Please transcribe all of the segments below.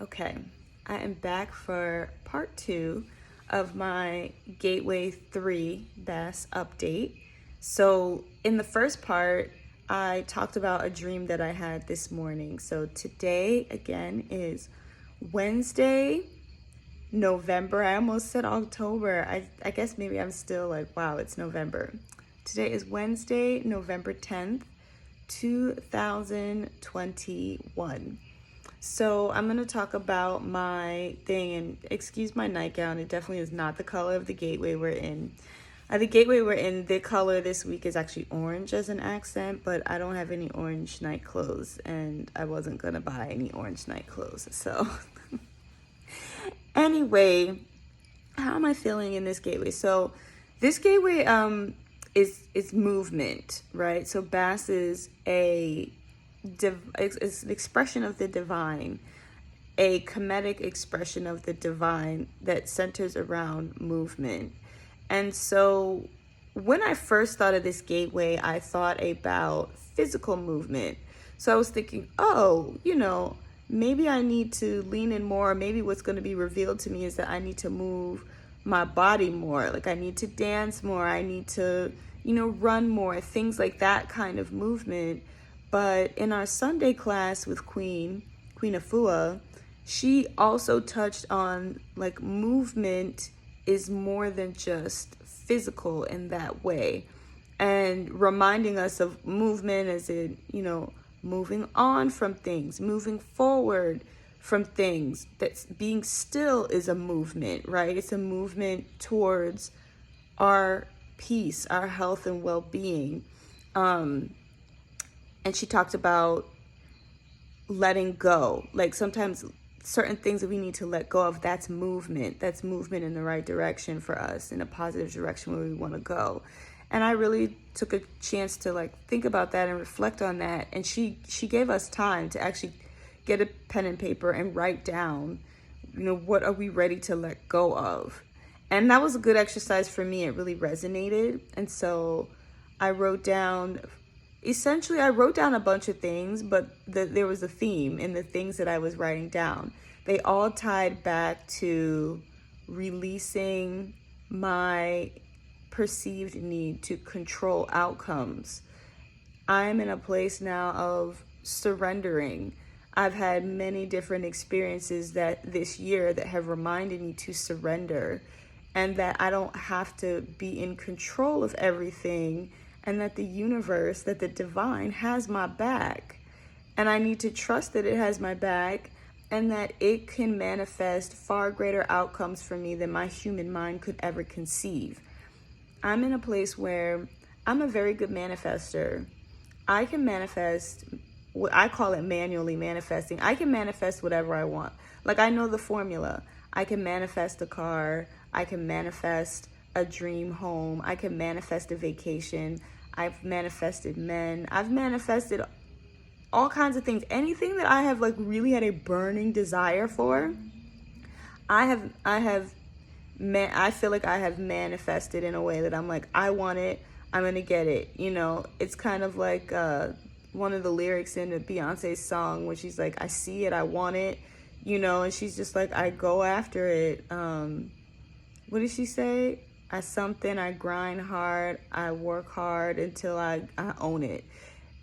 Okay, I am back for part 2 of my Gateway 3 Bass update. So, in the first part, I talked about a dream that I had this morning. So, today again is Wednesday, November. I almost said October. I guess maybe I'm still like, wow, it's November. Today is Wednesday, November 10th, 2021. So I'm going to talk about my thing, and excuse my nightgown. It definitely is not the color of the gateway we're in. The gateway we're in, the color this week is actually orange as an accent, but I don't have any orange night clothes, and I wasn't going to buy any orange night clothes. So anyway, how am I feeling in this gateway? So this gateway is movement, right? So Bass is it's an expression of the divine, a comedic expression of the divine that centers around movement. And so when I first thought of this gateway, I thought about physical movement. So I was thinking, oh, maybe I need to lean in more. Maybe what's going to be revealed to me is that I need to move my body more. Like I need to dance more. I need to, run more, things like that kind of movement. But in our Sunday class with Queen Afua, she also touched on like movement is more than just physical in that way, and reminding us of movement as in, moving on from things, moving forward from things. That's being still is a movement, right? It's a movement towards our peace, our health and well-being. And she talked about letting go. Like sometimes certain things that we need to let go of, that's movement. That's movement in the right direction for us, in a positive direction where we want to go. And I really took a chance to like think about that and reflect on that. And she gave us time to actually get a pen and paper and write down, what are we ready to let go of? And that was a good exercise for me. It really resonated. And so I wrote down a bunch of things, but there was a theme in the things that I was writing down. They all tied back to releasing my perceived need to control outcomes. I'm in a place now of surrendering. I've had many different experiences this year that have reminded me to surrender, and that I don't have to be in control of everything, and that the universe, that the divine has my back. And I need to trust that it has my back, and that it can manifest far greater outcomes for me than my human mind could ever conceive. I'm in a place where I'm a very good manifester. I can manifest, I call it manually manifesting. I can manifest whatever I want. Like I know the formula. I can manifest a car. I can manifest a dream home. I can manifest a vacation. I've manifested men. I've manifested all kinds of things. Anything that I have like really had a burning desire for, I feel like I have manifested in a way that I'm like, I want it. I'm going to get it. It's kind of like one of the lyrics in Beyonce's song where she's like, I see it, I want it, and she's just like, I go after it. What did she say? I grind hard, I work hard until I own it.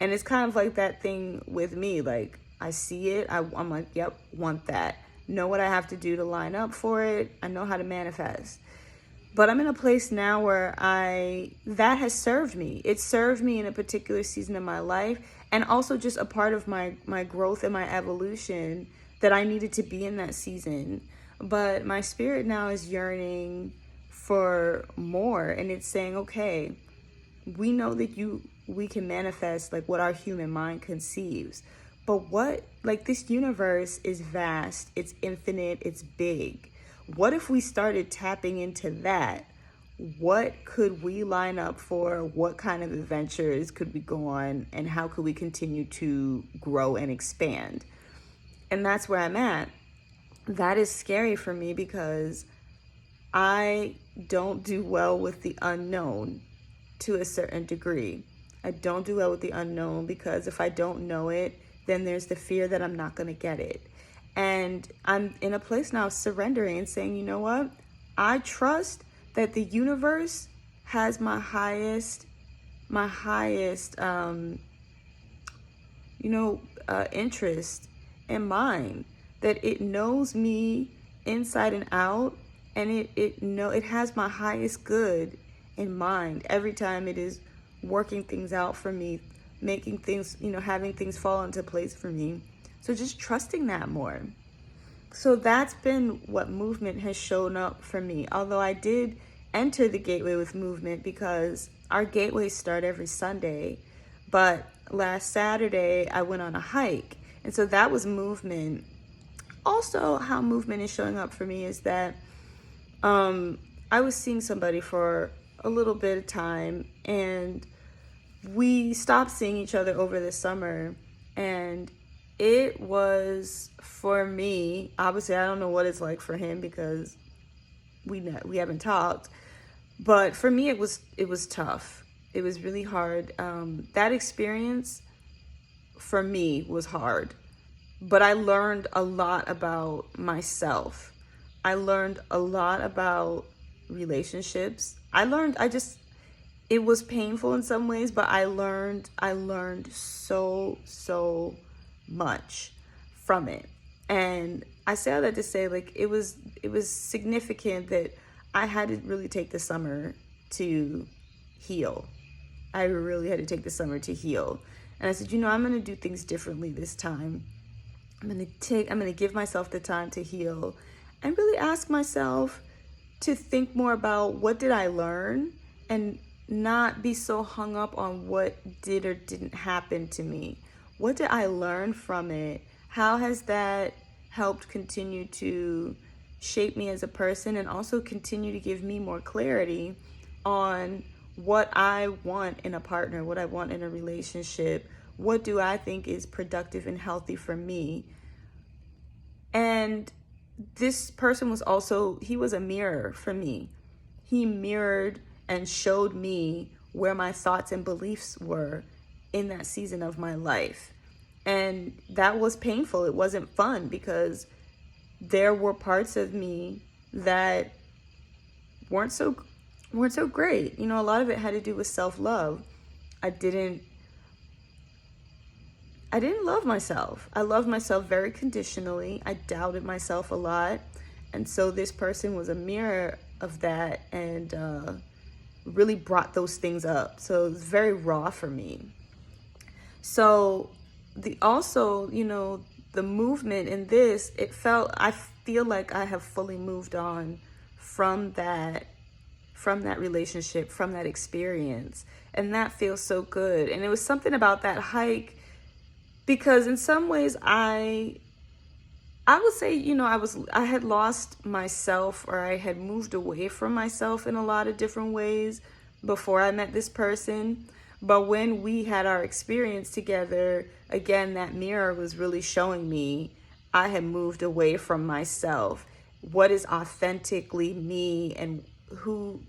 And it's kind of like that thing with me. Like, I see it, I'm like, yep, want that. Know what I have to do to line up for it. I know how to manifest. But I'm in a place now where that has served me. It served me in a particular season of my life, and also just a part of my growth and my evolution, that I needed to be in that season. But my spirit now is yearning for more, and it's saying, okay, we know that we can manifest like what our human mind conceives, but this universe is vast, it's infinite, it's big. What if we started tapping into that? What could we line up for? What kind of adventures could we go on, and how could we continue to grow and expand? And that's where I'm at. That is scary for me because I don't do well with the unknown to a certain degree. I don't do well with the unknown because if I don't know it, then there's the fear that I'm not going to get it. And I'm in a place now surrendering and saying, you know what? I trust that the universe has my highest interest in mind, that it knows me inside and out, and it has my highest good in mind every time it is working things out for me, making things, having things fall into place for me. So just trusting that more. So that's been what movement has shown up for me. Although I did enter the gateway with movement because our gateways start every Sunday. But last Saturday, I went on a hike. And so that was movement. Also, how movement is showing up for me is that I was seeing somebody for a little bit of time, and we stopped seeing each other over the summer. And it was, for me, obviously I don't know what it's like for him because we haven't talked, but for me it was tough. It was really hard. That experience for me was hard, but I learned a lot about myself. I learned a lot about relationships. It was painful in some ways, but I learned so much from it. And I say all that to say, like, it was significant that I had to really take the summer to heal. I really had to take the summer to heal. And I said, I'm going to do things differently this time. I'm going to give myself the time to heal and really ask myself to think more about what did I learn, and not be so hung up on what did or didn't happen to me. What did I learn from it? How has that helped continue to shape me as a person, and also continue to give me more clarity on what I want in a partner, what I want in a relationship, what do I think is productive and healthy for me. And this person was a mirror for me. He mirrored and showed me where my thoughts and beliefs were in that season of my life. And that was painful. It wasn't fun because there were parts of me that weren't so great. A lot of it had to do with self-love. I didn't love myself. I loved myself very conditionally. I doubted myself a lot. And so this person was a mirror of that, and really brought those things up. So it was very raw for me. So the movement in this, I feel like I have fully moved on from that relationship, from that experience. And that feels so good. And it was something about that hike, because in some ways I would say, I had lost myself, or I had moved away from myself in a lot of different ways before I met this person. But when we had our experience together, again, that mirror was really showing me I had moved away from myself. What is authentically me, and who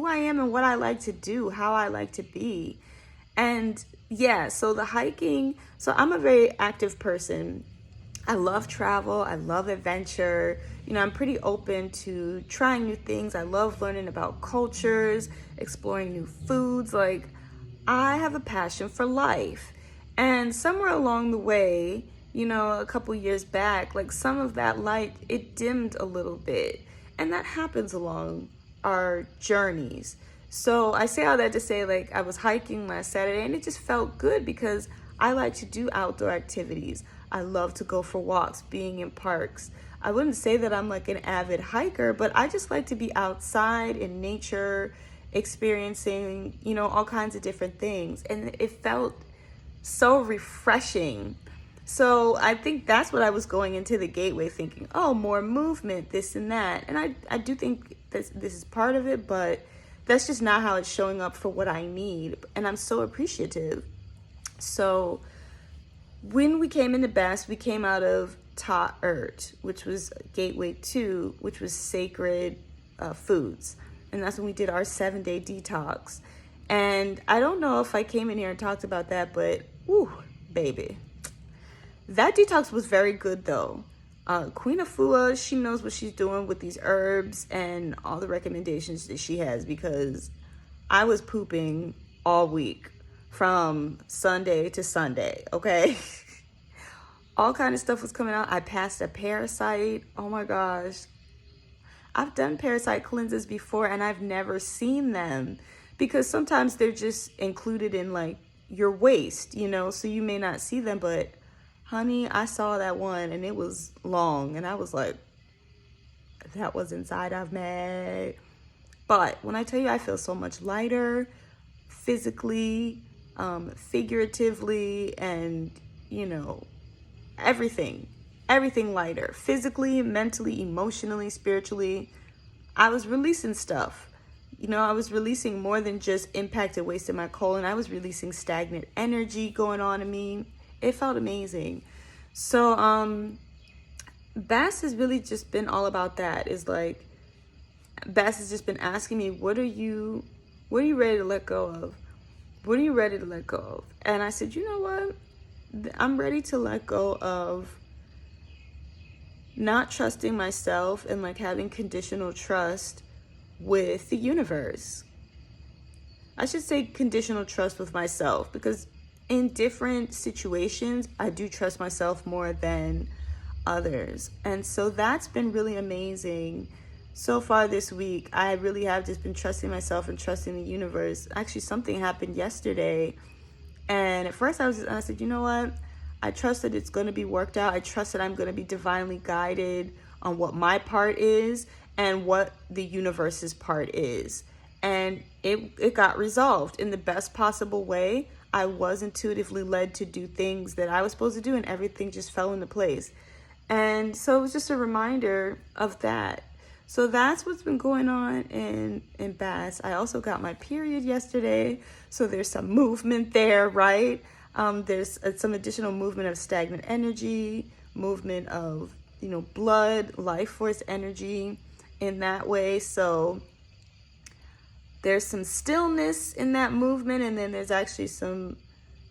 I am, and what I like to do, how I like to be. And yeah, so the hiking, so I'm a very active person. I love travel. I love adventure. I'm pretty open to trying new things. I love learning about cultures, exploring new foods. Like, I have a passion for life. And somewhere along the way, a couple years back, like, some of that light, it dimmed a little bit. And that happens along our journeys. So I say all that to say, like, I was hiking last Saturday, and it just felt good because I like to do outdoor activities. I love to go for walks, being in parks. I wouldn't say that I'm like an avid hiker, but I just like to be outside in nature, experiencing, all kinds of different things. And it felt so refreshing. So I think that's what I was going into the gateway thinking, oh, more movement, this and that. And I do think this is part of it, but that's just not how it's showing up for what I need. And I'm so appreciative. So when we came into Best, we came out of Ta'ert, which was Gateway 2, which was sacred foods. And that's when we did our 7-day detox. And I don't know if I came in here and talked about that, but whew, baby. That detox was very good though. Queen Afua, she knows what she's doing with these herbs and all the recommendations that she has, because I was pooping all week from Sunday to Sunday, okay? All kind of stuff was coming out. I passed a parasite. Oh my gosh. I've done parasite cleanses before and I've never seen them, because sometimes they're just included in like your waste, you know, so you may not see them. But honey, I saw that one and it was long and I was like, that was inside of me. But when I tell you I feel so much lighter physically, figuratively, and you know, everything lighter, physically, mentally, emotionally, spiritually. I was releasing stuff. You know, I was releasing more than just impacted waste in my colon. I was releasing stagnant energy going on in me. It felt amazing. So Bass has really just been all about that. Is like, Bass has just been asking me, what are you ready to let go of? What are you ready to let go of? And I said, you know what? I'm ready to let go of not trusting myself and like having conditional trust with the universe. I should say conditional trust with myself, because in different situations, I do trust myself more than others. And so that's been really amazing. So far this week, I really have just been trusting myself and trusting the universe. Actually, something happened yesterday. And at first I said, you know what? I trust that it's going to be worked out. I trust that I'm going to be divinely guided on what my part is and what the universe's part is. And it got resolved in the best possible way. I was intuitively led to do things that I was supposed to do, and everything just fell into place. And so it was just a reminder of that. So that's what's been going on in Bass. I also got my period yesterday, so there's some movement there, right? There's some additional movement of stagnant energy, movement of, you know, blood, life force energy in that way. So there's some stillness in that movement, and then there's actually some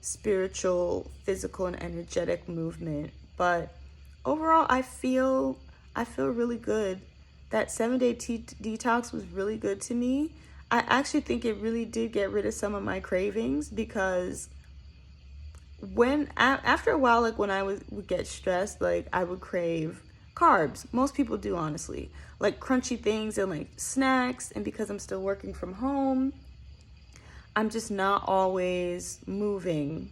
spiritual, physical, and energetic movement. But overall, I feel really good. That 7-day detox was really good to me. I actually think it really did get rid of some of my cravings, because after a while, like when I would get stressed, like I would crave carbs. Most people do, honestly, like crunchy things and like snacks. And because I'm still working from home, I'm just not always moving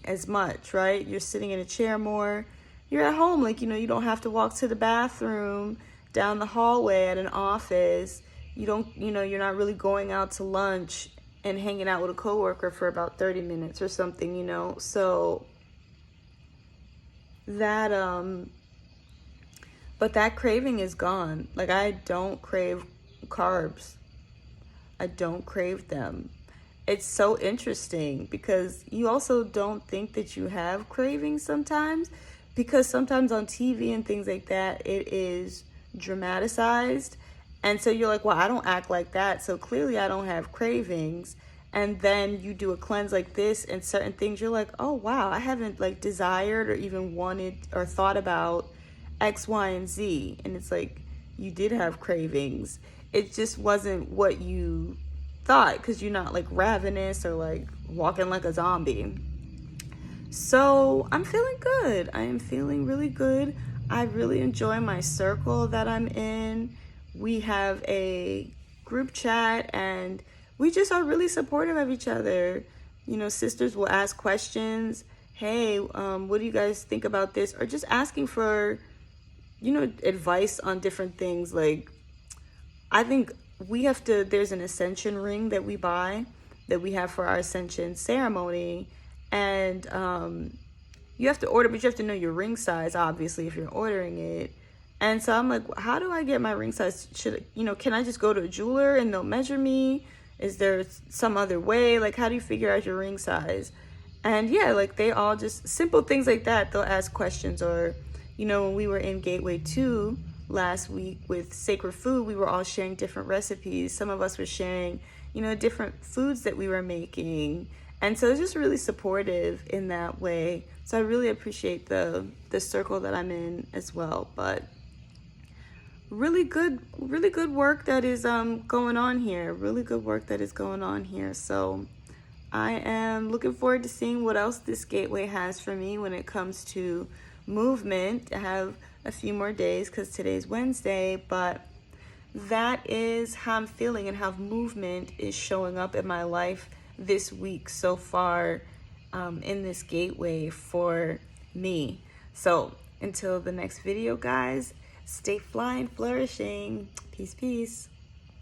as much, right? You're sitting in a chair more. You're at home, like, you know, you don't have to walk to the bathroom down the hallway at an office. You don't, you know, you're not really going out to lunch and hanging out with a coworker for about 30 minutes or something, you know. So that but that craving is gone. Like, I don't crave carbs. I don't crave them. It's so interesting, because you also don't think that you have cravings sometimes, because sometimes on TV and things like that, it is dramatized. And so you're like, well, I don't act like that, so clearly I don't have cravings. And then you do a cleanse like this, and certain things you're like, oh wow, I haven't like desired or even wanted or thought about X, Y, and Z. And it's like, you did have cravings. It just wasn't what you thought, because you're not like ravenous or like walking like a zombie. So I'm feeling good. I am feeling really good. I really enjoy my circle that I'm in. We have a group chat and we just are really supportive of each other. You know, sisters will ask questions. Hey, what do you guys think about this? Or just asking for, you know, advice on different things. Like, I think there's an ascension ring that we buy, that we have for our ascension ceremony. And you have to order, but you have to know your ring size, obviously, if you're ordering it. And so I'm like, how do I get my ring size? Can I just go to a jeweler and they'll measure me? Is there some other way? Like, how do you figure out your ring size? And yeah, like, they all just simple things like that. They'll ask questions. Or, you know, when we were in Gateway 2 last week with Sacred Food, we were all sharing different recipes. Some of us were sharing, you know, different foods that we were making. And so it's just really supportive in that way. So I really appreciate the circle that I'm in as well. But really good work that is going on here. Really good work that is going on here. So I am looking forward to seeing what else this gateway has for me when it comes to movement. I have a few more days because today's Wednesday, but that is how I'm feeling and how movement is showing up in my life this week so far, in this gateway for me. So until the next video, guys, stay fly and flourishing. Peace, peace.